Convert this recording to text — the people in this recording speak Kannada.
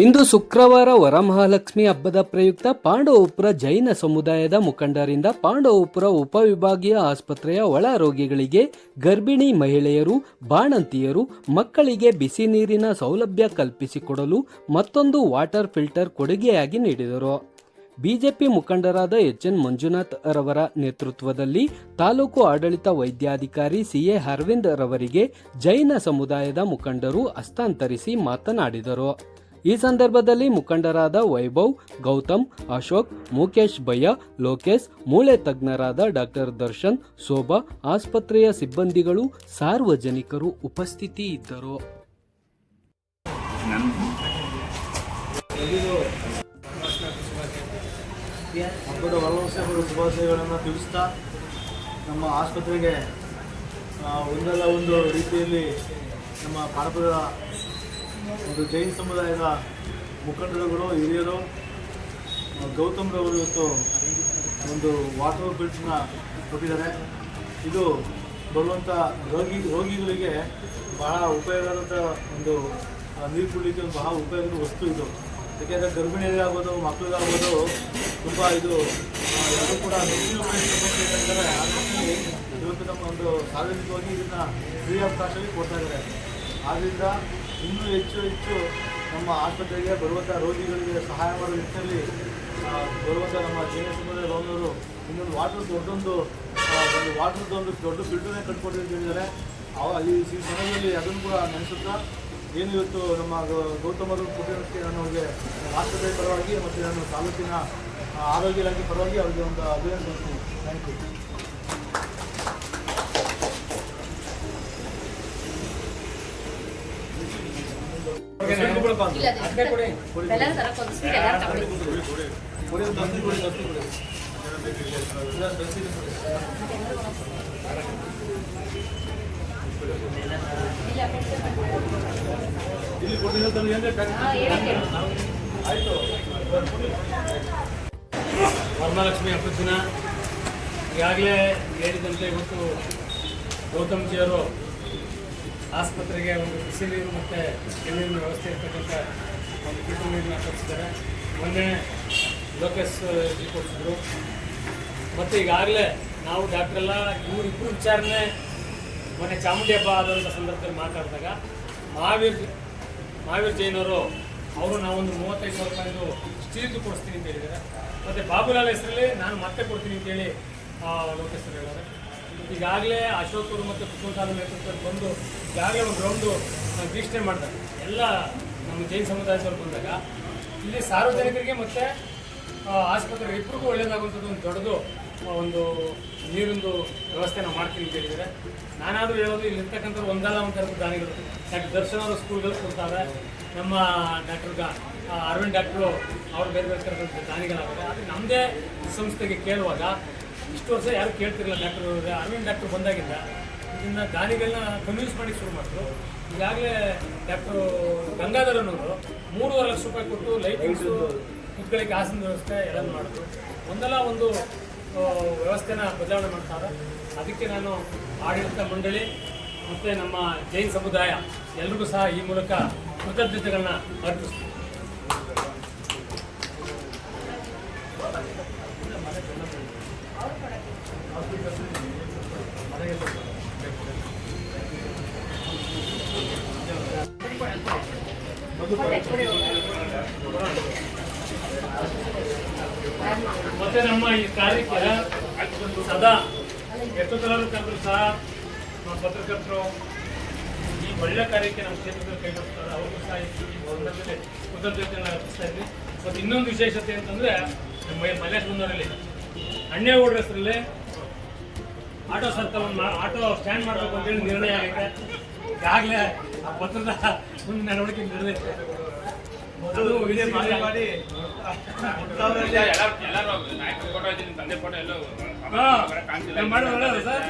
ಇಂದು ಶುಕ್ರವಾರ ವರಮಹಾಲಕ್ಷ್ಮಿ ಹಬ್ಬದ ಪ್ರಯುಕ್ತ ಪಾಂಡವಪುರ ಜೈನ ಸಮುದಾಯದ ಮುಖಂಡರಿಂದ ಪಾಂಡವಪುರ ಉಪವಿಭಾಗೀಯ ಆಸ್ಪತ್ರೆಯ ಒಳ ರೋಗಿಗಳಿಗೆ, ಗರ್ಭಿಣಿ ಮಹಿಳೆಯರು, ಬಾಣಂತಿಯರು, ಮಕ್ಕಳಿಗೆ ಬಿಸಿ ನೀರಿನ ಸೌಲಭ್ಯ ಕಲ್ಪಿಸಿಕೊಡಲು ಮತ್ತೊಂದು ವಾಟರ್ ಫಿಲ್ಟರ್ ಕೊಡುಗೆಯಾಗಿ ನೀಡಿದರು. ಬಿಜೆಪಿ ಮುಖಂಡರಾದ ಎಚ್.ಎನ್. ಮಂಜುನಾಥ್ ರವರ ನೇತೃತ್ವದಲ್ಲಿ ತಾಲೂಕು ಆಡಳಿತ ವೈದ್ಯಾಧಿಕಾರಿ ಸಿ.ಎ. ಅರವಿಂದ್ ರವರಿಗೆ ಜೈನ ಸಮುದಾಯದ ಮುಖಂಡರು ಹಸ್ತಾಂತರಿಸಿ ಮಾತನಾಡಿದರು. ಈ ಸಂದರ್ಭದಲ್ಲಿ ಮುಖಂಡರಾದ ವೈಭವ್, ಗೌತಮ್, ಅಶೋಕ್, ಮುಖೇಶ್ ಭಯ್ಯ, ಲೋಕೇಶ್, ಮೂಳೆ ತಜ್ಞರಾದ ಡಾಕ್ಟರ್ ದರ್ಶನ್, ಶೋಭಾ, ಆಸ್ಪತ್ರೆಯ ಸಿಬ್ಬಂದಿಗಳು, ಸಾರ್ವಜನಿಕರು ಉಪಸ್ಥಿತಿ ಇದ್ದರು. ಹಬ್ಬದ ವರಲಕ್ಷ್ಮಿ ಶುಭಾಶಯಗಳನ್ನು ತಿಳಿಸ್ತಾ ನಮ್ಮ ಆಸ್ಪತ್ರೆಗೆ ಒಂದಲ್ಲ ಒಂದು ರೀತಿಯಲ್ಲಿ ನಮ್ಮ ಪಾಂಡವಪುರ ಒಂದು ಜೈನ ಸಮುದಾಯದ ಮುಖಂಡರುಗಳು, ಹಿರಿಯರು, ಗೌತಮ್ ರವರು ಇವತ್ತು ಒಂದು ವಾಟರ್ ಫಿಲ್ಟರ್ನ ಕೊಟ್ಟಿದ್ದಾರೆ. ಇದು ಬರುವಂಥ ರೋಗಿಗಳಿಗೆ ಬಹಳ ಉಪಯೋಗದ ಒಂದು ನೀರು ಕುಡಿಲಿಕ್ಕೆ ಒಂದು ಬಹಳ ಉಪಯೋಗದ ವಸ್ತು ಇದು. ಯಾಕೆಂದರೆ ಗರ್ಭಿಣಿಯರಾಗ್ಬೋದು, ಮಕ್ಕಳಿಗಾಗ್ಬೋದು ತುಂಬ ಇದು ಎಲ್ಲರೂ ಕೂಡ ಹೆಚ್ಚಿನ ಸಮಸ್ಯೆ ಇದ್ದಾರೆ. ಹಾಗಾಗಿ ಇವತ್ತು ನಮ್ಮ ಒಂದು ಸಾರ್ವಜನಿಕವಾಗಿ ಇದನ್ನು ಫ್ರೀ ಆಫ್ ಕಾಸ್ಟಲ್ಲಿ ಕೊಡ್ತಾ ಇದ್ದಾರೆ. ಆದ್ದರಿಂದ ಇನ್ನೂ ಹೆಚ್ಚು ನಮ್ಮ ಆಸ್ಪತ್ರೆಗೆ ಬರುವಂಥ ರೋಗಿಗಳಿಗೆ ಸಹಾಯ ಮಾಡೋ ನಿಟ್ಟಿನಲ್ಲಿ ಬರುವಂಥ ನಮ್ಮ ಜೈನ ಸಮುದಾಯ ಭವನವರು ಇನ್ನೊಂದು ದೊಡ್ಡ ಫಿಲ್ಟರ್ನೇ ಕಟ್ಕೊಡ್ತೀವಿ ಅಂತ ಹೇಳಿದ್ದಾರೆ. ಈ ಸಮಯದಲ್ಲಿ ಅದನ್ನು ಕೂಡ ನೆನೆಸುತ್ತಾ ಏನು ಇವತ್ತು ನಮ್ಮ ಗೌತಮ್ ಅವರು ಕೊಟ್ಟಿರೋದಕ್ಕೆ ನಾನು ಅವರಿಗೆ ಆಸ್ಪತ್ರೆ ಪರವಾಗಿ ಮತ್ತು ನಾನು ತಾಲೂಕಿನ ಆರೋಗ್ಯ ಇಲಾಖೆ ಪರವಾಗಿ ಅವರಿಗೆ ಒಂದು ಅಭಿನಂದಿಸ್ತೀನಿ. Thank you. ವರಮಹಾಲಕ್ಷ್ಮಿ ಹಬ್ಬದ ದಿನ ಈಗಾಗಲೇ ಹೇಳಿದಂತೆ ಇವತ್ತು ಗೌತಮ್ ಜಿಯವರು ಆಸ್ಪತ್ರೆಗೆ ಒಂದು ಬಿಸಿ ನೀರು ಮತ್ತು ನೀರಿನ ವ್ಯವಸ್ಥೆ ಇರ್ತಕ್ಕಂಥ ಒಂದು ಫಿಲ್ಟರ್ ನೀರನ್ನ ತರಿಸಿದ್ದಾರೆ. ಮೊನ್ನೆ ಲೋಕೇಶ್ ಜಿ ಕೊಡಿಸಿದ್ರು. ಮತ್ತು ಈಗಾಗಲೇ ನಾವು ಡಾಕ್ಟ್ರೆಲ್ಲ ಇವರಿಬ್ಬರು ವಿಚಾರಣೆ ಮೊನ್ನೆ ಚಾಮುಂಡಿ ಹಬ್ಬ ಆದಂಥ ಸಂದರ್ಭದಲ್ಲಿ ಮಾತಾಡಿದಾಗ ಮಹಾವೀರ್ ಜೈನವರು ನಾವೊಂದು 35,000 ರೂಪಾಯಿದು ಸ್ಟೀಲ್ದು ಕೊಡಿಸ್ತೀನಿ ಅಂತ ಹೇಳಿದ್ದಾರೆ. ಮತ್ತು ಬಾಬುಲಾಲ್ ಹೆಸರಲ್ಲಿ ನಾನು ಮತ್ತೆ ಕೊಡ್ತೀನಿ ಅಂತೇಳಿ ಲೋಕೇಶ್ ಹೇಳಿದ್ದಾರೆ. ಈಗಾಗಲೇ ಅಶೋಕ್ ಅವರು ಮತ್ತು ಕುಸುಮಸಾಲ ನೇತೃತ್ವದಲ್ಲಿ ಬಂದು ಈಗಾಗಲೇ ಒಂದು ರೌಂಡು ವೀಕ್ಷಣೆ ಮಾಡಿದಾಗ ಎಲ್ಲ ನಮ್ಮ ಜೈನ ಸಮುದಾಯದವ್ರು ಬಂದಾಗ ಇಲ್ಲಿ ಸಾರ್ವಜನಿಕರಿಗೆ ಮತ್ತು ಆಸ್ಪತ್ರೆಗೆ ಇಬ್ಬರಿಗೂ ಒಳ್ಳೆಯದಾಗುವಂಥದ್ದು ಒಂದು ದೊಡ್ಡದು ಒಂದು ನೀರಿಂದು ವ್ಯವಸ್ಥೆ ನಾವು ಮಾಡ್ತೀನಿ ಅಂತ ಹೇಳಿದರೆ, ನಾನಾದರೂ ಹೇಳೋದು ಇಲ್ಲಿರ್ತಕ್ಕಂಥ ಒಂದಲ್ಲ ಒಂದು ಥರದ ದಾನಿಗಳು ಡಾಕ್ಟರ್ ದರ್ಶನ್ ಅವರು ಸ್ಕೂಲ್ಗಳು ಕೊಡ್ತಾರೆ, ನಮ್ಮ ಡಾಕ್ಟರ್ ಅರವಿಂದ್ ಡಾಕ್ಟ್ರು ಅವ್ರು ಬೇರೆ ಥರದ ದಾನಿಗಳಾಗುತ್ತೆ. ಆದರೆ ನಮ್ಮದೇ ಸಂಸ್ಥೆಗೆ ಕೇಳುವಾಗ ಇಷ್ಟು ವರ್ಷ ಯಾರು ಕೇಳ್ತಿರಲಿಲ್ಲ. ಅರವಿಂದ್ ಡಾಕ್ಟ್ರು ಬಂದಾಗಿಂದ ಇದನ್ನು ದಾನಿಗಳನ್ನ ಕನ್ವಿನ್ಸ್ ಮಾಡಿ ಶುರು ಮಾಡಿದ್ರು. ಈಗಾಗಲೇ ಡಾಕ್ಟರ್ ಗಂಗಾಧರನವರು 3.5 ಲಕ್ಷ ರೂಪಾಯಿ ಕೊಟ್ಟು ಲೈಟಿಂಗ್ಸು, ಕುತ್ಕೊಳ್ಳಿಕ್ಕೆ ಆಸನದ ವ್ಯವಸ್ಥೆ ಎಲ್ಲನೂ ಮಾಡಿದ್ರು. ಒಂದಲ್ಲ ಒಂದು ವ್ಯವಸ್ಥೆನ ಬದಲಾವಣೆ ಮಾಡ್ತಾರೆ. ಅದಕ್ಕೆ ನಾನು ಆಡಳಿತ ಮಂಡಳಿ ಮತ್ತು ನಮ್ಮ ಜೈನ್ ಸಮುದಾಯ ಎಲ್ರಿಗೂ ಸಹ ಈ ಮೂಲಕ ಕೃತಜ್ಞತೆಗಳನ್ನ ಅರ್ಪಿಸ್ತೀನಿ. ಮತ್ತೆ ನಮ್ಮ ಈ ಕಾರ್ಯಕ್ಕೆ ಸದಾ ಎಷ್ಟೊತ್ತಲಾದ್ರೂ ಕರೆದ್ರು ಸಹ ನಮ್ಮ ಪತ್ರಕರ್ತರು ಈ ಒಳ್ಳೆ ಕಾರ್ಯಕ್ಕೆ ನಮ್ಮ ಕ್ಷೇತ್ರದಲ್ಲಿ ಕೈಗೊಳ್ತಾರೆ. ಅವ್ರಿಗೂ ಸಹ ಈ ಸಂದರ್ಭದಲ್ಲಿ ಕೃತಜ್ಞತೆಯನ್ನು ಅರ್ಪಿಸ್ತಾ ಇದ್ವಿ. ಮತ್ತು ಇನ್ನೊಂದು ವಿಶೇಷತೆ ಅಂತಂದರೆ ನಮ್ಮ ಮಲ್ಲೇಶ್ ಬಂದವರಲ್ಲಿ ಅಣ್ಣೇಗೌಡ್ರ ಹೆಸರಲ್ಲಿ ಆಟೋ ಆಟೋ ಸ್ಟ್ಯಾಂಡ್ ಮಾಡಬೇಕು ಅಂತೇಳಿ ನಿರ್ಣಯ ಆಗಿದೆ. ಈಗಾಗಲೇ ಆ ಪತ್ರದ ಮುಂದೆ ನಡವಳಿಕೆ ನಡೆದಿದೆ. ಅದು ವಿಡಿಯೋ ಮಾಡಿ ಎಲ್ಲರೂ ತಂದೆ ಫೋಟೋ ಎಲ್ಲ ಮಾಡೋಣ ಸರ್.